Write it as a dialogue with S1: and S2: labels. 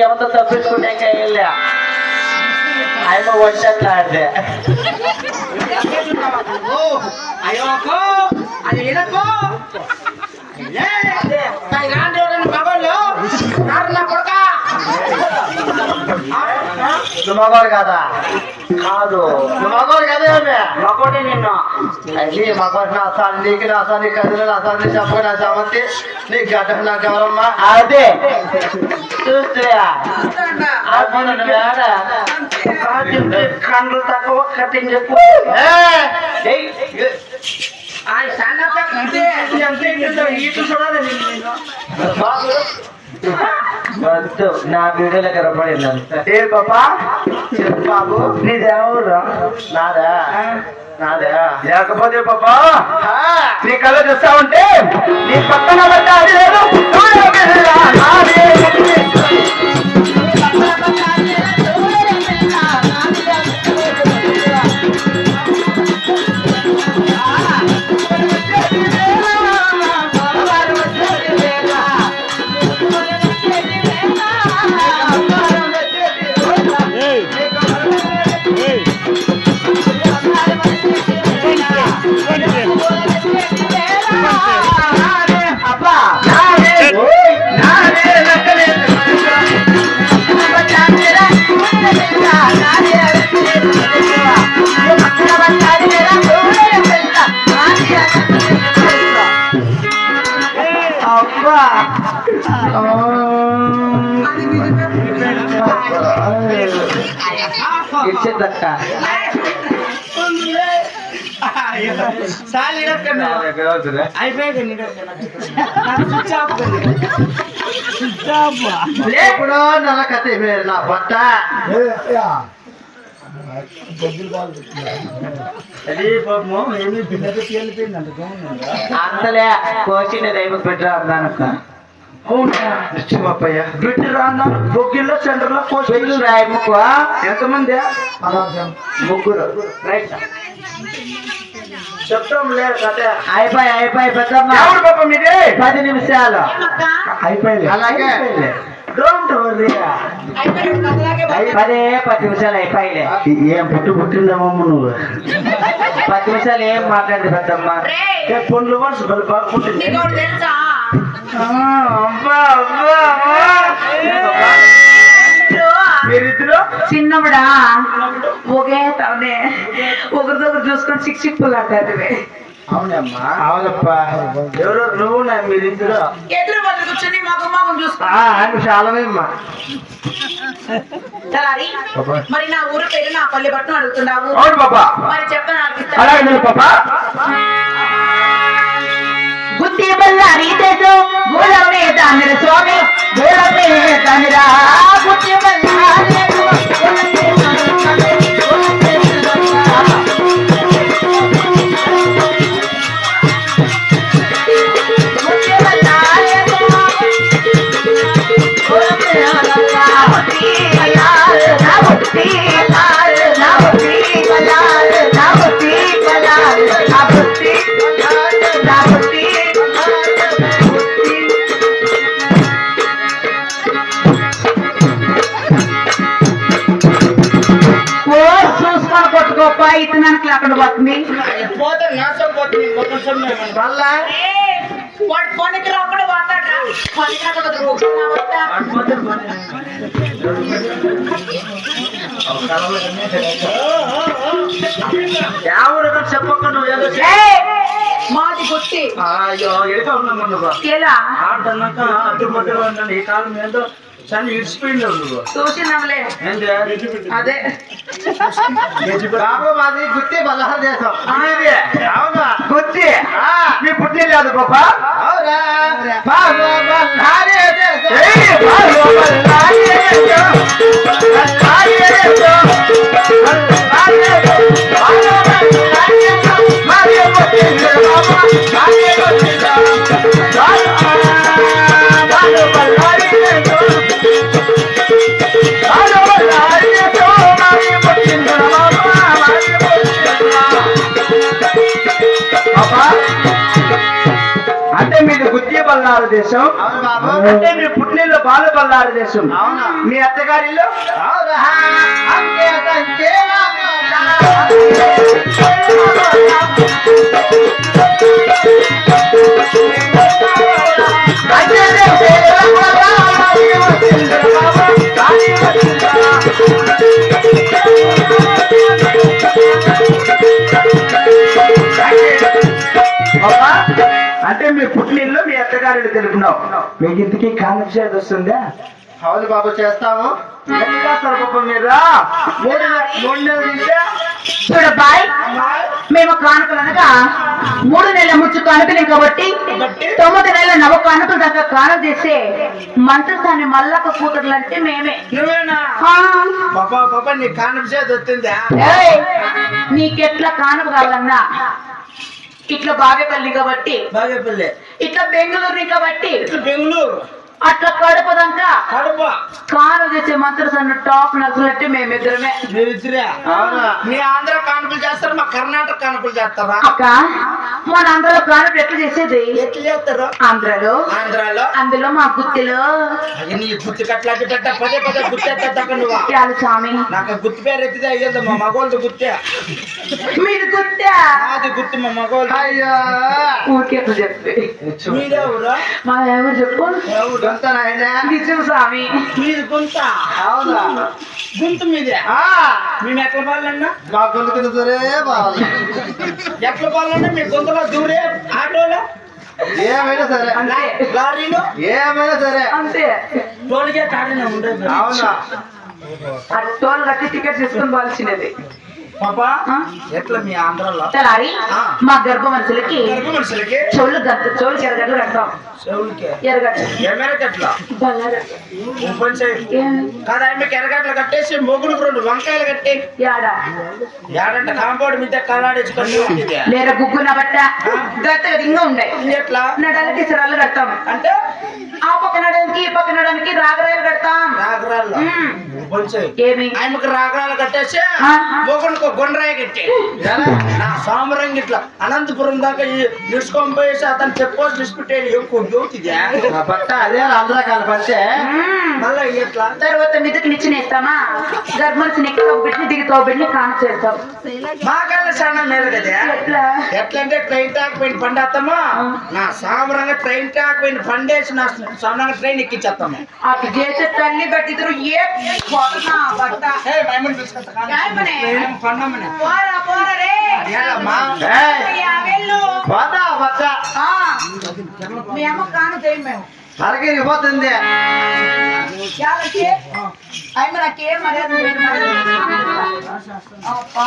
S1: ఏమంతా తప్పించుకున్నాక వెళ్ళా ఆయన వచ్చేట్లా అంటే
S2: అయ్యో అది
S1: మగోడు కదా కాదు మగోడు కదే మగోడే నిన్ను అది మగోడు నా సార్ నీకు నా సార్ నీ కదిలో నా సార్ నీ చెప్ప నా సామంతి నీ గడ్డ నాకు ఎవరమ్మా అదే చూస్తే కండ్లు తక్కువ కటింగ్ ఎక్కువ నా వీడియోలో కనపడింది ఏ పాపా చెప్పు బాబు నీదేవరు నాదా నాదా లేకపోతే పాపా నీ కళ చూస్తా ఉంటే నీ పక్కన అది లేదు ఇచ్చేదక్క ఎప్పుడో నల్ల కథ నా బట్ట అంతలే కోచిన దైవం పెట్టరా అన్నానక్క బొగ్గిల్లో సెంటర్ లో కోచింగ్ రాయముకు ఎంతమంది ముగ్గురు రైట్ చెప్తాం లేదు కథ అయిపోయి పెద్దమ్మ 10 నిమిషాలు అయిపోయింది అలాగే డోంట్ వరీ 10 నిమిషాలు అయిపోయిలే ఏం పుట్టిందమ్మమ్మ నువ్వు 10 నిమిషాలు ఏం మాట్లాడింది పెద్దమ్మ పండ్లు మనసు బాగా పుట్టింది మీరిద్దరు
S2: చిన్నప్పుడా ఒకే తనే ఒకరిదొకరు చూసుకొని సిక్సిప్పులు అంటారు
S1: అవునమ్మా అవునప్పా ఎవరో నువ్వు మీరిద్దరు
S2: ఎదురు బదులు కూర్చొని మగం మగం చూసుకో
S1: చాలవేమ్మా
S2: మరి నా ఊరు పేరు నా పల్లె పట్నం అడుగుతున్నావు
S1: అవును పాపా
S2: మరి చెప్తాను
S1: అలాగే పాపా
S2: బుద్ధి బల్లారి దేశం గోళమే దానిర స్వామి గోళమే దానిరా బుద్ధి బల్లారి ఇతనానికి అక్కడ పోతుంది పనికి రాకుండా పోతాడా
S1: చెప్పక నువ్వు ఏదో
S2: మాది కొట్టి ఎలా
S1: ఆడుతున్నాక అడ్డుపడ్డ ఈ కాలం ఏదో చాలా ఇడిచిపోయింది నువ్వు
S2: చూసినాంలే అదే
S1: బాబు మాది గుత్తి బల్లార దేశం అవునా గుత్తి మీ పుట్టి లేదు పాప అవునా
S3: మీది గుత్తి బల్లారు దేశం.
S1: అవును బాబు.
S3: అంటే మీ పుట్టినిల్లు బాలు బల్లారు దేశం.
S1: అవునా?
S3: మీ అత్తగారి ఇల్లు
S1: అవునా? అంతే అంతే
S3: అబ్బా, అంటే మీ పుట్టినిల్లు మీ అత్తగారిని తెలుపున్నావు. మీకు ఇంతకీ కాన్ఫిడెన్స్ వస్తుందా?
S1: అవును బాబు, చేస్తాము.
S3: ఎట్లా చేస్తారు పాప మీరు? మూడు నెలలు తింటే
S2: చూడబ్బాయ్, మేము కానుకలు అనగా 3 నెలల ముచ్చు కానుకలు కాబట్టి 9 నెలల నవ కానుకలు దాకా కానుక చేసే మంత్రసాని మల్లక కూతుర్లు అంటే మేమే.
S3: నువ్వేనా
S2: ఆ,
S3: పాప నీ కాన్ఫిడెన్స్ వస్తుందా?
S2: ఏయ్, నీకెట్లా కానుక కావాలన్నా ఇట్లా బాగేపల్లి కాబట్టి,
S3: బాగా పిల్లే
S2: ఇట్లా బెంగళూరు కాబట్టి,
S3: బెంగళూరు
S2: అట్లా కడపదంకా
S3: కడప
S2: కాను చేసే మంత్రసాని టాప్ నర్సులంటే మేమిద్దరమే.
S3: మీరిద్దరే.
S1: అవునా?
S3: మీ ఆంధ్ర కానుకలు చేస్తారు, మా కర్ణాటక కానుకలు చేస్తారా?
S2: అక్క, మన ఆంధ్రలో కానుక ఎట్లా చేసేది?
S3: ఎట్లా చేస్తారు?
S2: ఆంధ్రలో
S3: ఆంధ్రాలో
S2: అందులో మా గుత్తిలో
S3: అది నీ గుర్తు కట్లాంటి పదే గుర్తెత్తా నువ్వు.
S2: యాలు స్వామి,
S3: నాకు గుర్తు పేరు ఎత్తితే అయ్యేది మా మగోళ్ళది గుర్తే.
S2: మీరు గుత్తా
S3: నాది గుర్తు మా మగోళ్ళు.
S1: అయ్యో
S2: ఊరికే ఎట్లా చెప్పి
S3: మీదే ఊరా?
S2: మా ఎవరు చెప్పు
S3: ఎవరు?
S1: ఎంత నాయనా?
S2: నిజం స్వామి.
S3: మీది గుంత.
S1: అవునా?
S3: గుంత మీదే.
S1: ఆ,
S3: మేము ఎట్ల పాలన్నా
S1: మా గుండె దూరే బావాలి.
S3: ఎట్ల పాలన్నా మీ గుంతలో దూరే ఆటోలో
S1: ఏమైనా సరే,
S2: అంతే
S3: లారీలో
S1: ఏమైనా సరే.
S2: అంతే.
S3: టోల్గే తాడిన ఉండదు.
S1: అవునా?
S2: ఆ టోల్ కట్టి టికెట్ తీసుకొని పోవాల్సినది.
S3: పాపా
S2: ఆ?
S3: ఎట్లా మీ ఆంధ్రాలో
S2: తెల్లారి
S3: ఆ.
S2: మా గర్భ మనుషులకి
S3: గర్భ మనుషులకి
S2: చెవులు చెవులకి ఎరగడ్డలు కడతాం.
S3: చెవులకి
S2: ఎరగడ్డ
S3: ఎమెరకట్లా
S2: బల్లార.
S3: ఓపెన్ సైడ్
S2: ఏం?
S3: కాదు ఆమెకి ఎరగట్లు కట్టేసి మొగుడుకు 2 వంకాయలు కట్టి
S2: యాడా
S3: ఏడంటే కాంపౌండ్ మీద కలాడేసుకొని
S2: లేరా గుగ్గున బట్ట గత్తగా ఇంకా ఉండే
S3: ఎట్లా
S2: నడాలకి సిరాలు కడతాం.
S3: అంటే
S2: ఆ పక్క నడడానికి ఈ పక్క నడడానికి రాగరాయలు కడతాం.
S3: రాగరాళ్ళు
S2: ఉమ్.
S3: ఓపెన్ సైడ్
S2: ఏమి?
S3: ఆమెకు రాగరాలు కట్టేసి
S2: ఆ.
S3: మొగుడుకు గుండ్రాయి కట్టి నా సామరంగి ఇట్లా అనంతపురం దాకా నిలుచుకొని పోయేసి అతను చెప్పోసి తీసుకుంటే ఎక్కువ యోతిదా
S1: నా బట్ట అదే ఆంధ్రకాల పంటే.
S2: ఉమ్.
S3: మళ్ళీ ఎట్లా
S2: తర్వాత మీదకి నిచ్చినేస్తామా గర్భమనిషిని ఎక్కువ బిడ్డని దిగుతావు బిడ్డని కాను చేస్తాం.
S3: మా కళ్ళ చాలా మేలు కదా.
S2: ఎట్లా?
S3: ఎట్లా అంటే ట్రైన్ టాక్ పోయిన పండేస్తామా నా సామరంగా ట్రైన్ టాక్ పోయిన పండేసి నా సామరంగా ట్రైన్ ఎక్కించేస్తాము.
S2: అటు చేసే తల్లి బట్టిద్దరు ఏ పోతున్నా బట్ట ఏమనే?
S3: పండమని
S2: పోరా పోరా రే.
S3: ఏలమ్మా
S1: ఏయ్,
S2: అయ్యా, వెళ్ళు.
S1: పోతా బట్ట
S2: ఆ. మీ అమ్మ కాను చేయం మేము
S1: అరగిరి పోతుంది.
S2: యాలకి అయ్యి నాకేం మర్యాద లేదు, మర్యాద లేదు. అబ్బా.